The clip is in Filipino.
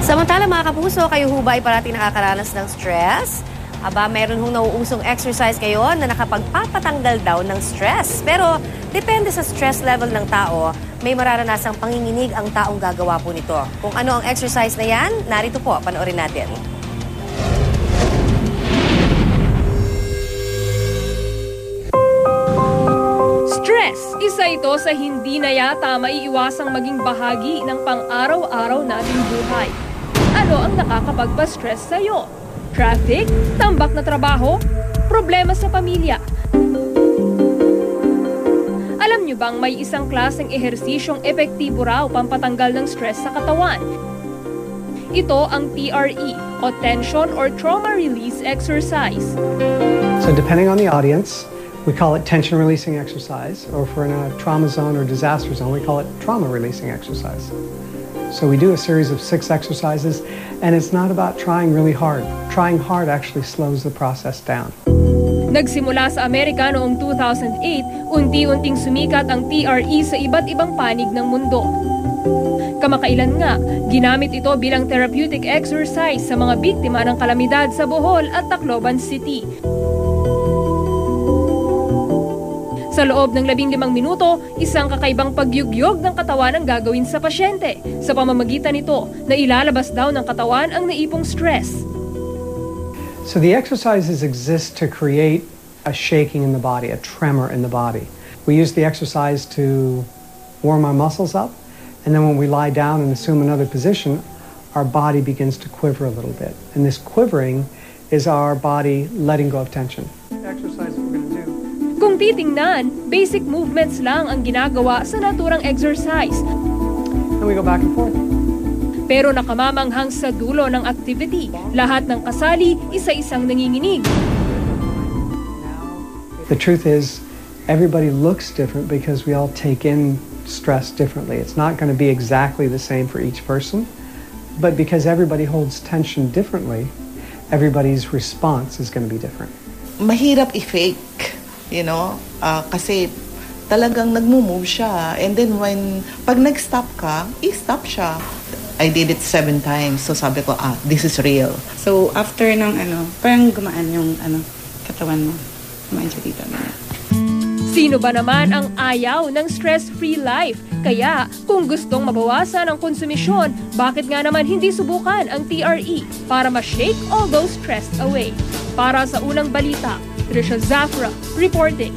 Samantala mga kapuso, kayo ho ba ay parating nakakaranas ng stress? Aba, meron hong nauusong exercise ngayon na nakapagpapatanggal daw ng stress. Pero depende sa stress level ng tao, may mararanasang panginginig ang taong gagawa po nito. Kung ano ang exercise na yan, narito po, panoorin natin. Stress, isa ito sa hindi na yata maiiwasang maging bahagi ng pang-araw-araw nating buhay. Ano ang nakakapagpa-stress sa'yo? Traffic? Tambak na trabaho? Problema sa pamilya? Alam niyo bang may isang klaseng ehersisyong epektibo raw pampatanggal ng stress sa katawan? Ito ang TRE o Tension or Trauma Release Exercise. So depending on the audience, we call it tension releasing exercise, or if we're in a trauma zone or disaster zone, we call it trauma releasing exercise. So we do a series of 6 exercises, and it's not about trying really hard. Trying hard actually slows the process down. Nagsimula sa Amerika noong 2008, unti-unting sumikat ang TRE sa iba't ibang panig ng mundo. Kamakailan nga, ginamit ito bilang therapeutic exercise sa mga biktima ng kalamidad sa Bohol at Tacloban City. Sa loob ng 15 minuto, isang kakaibang pagyugyog ng katawan ang gagawin sa pasyente. Sa pamamagitan nito, na ilalabas daw ng katawan ang naipong stress. So the exercises exist to create a shaking in the body, a tremor in the body. We use the exercise to warm our muscles up, and then when we lie down and assume another position, our body begins to quiver a little bit. And this quivering is our body letting go of tension. The exercise we're going to do. Kung titingnan, basic movements lang ang ginagawa sa naturang exercise. And we go back and forth. Pero nakamamanghang sa dulo ng activity, lahat ng kasali, isa-isang nanginginig. The truth is, everybody looks different because we all take in stress differently. It's not going to be exactly the same for each person, but because everybody holds tension differently, everybody's response is going to be different. Mahirap i-fake. Kasi talagang nagmo-move siya. And then pag nag-stop ka, i-stop siya. I did it 7 times. So sabi ko, this is real. So after ng parang gumaan yung katawan mo. Gumaan siya dito. Sino ba naman ang ayaw ng stress-free life? Kaya kung gustong mabawasan ang konsumisyon, bakit nga naman hindi subukan ang TRE para ma-shake all those stress away? Para sa unang balita, Trisha Zafra reporting.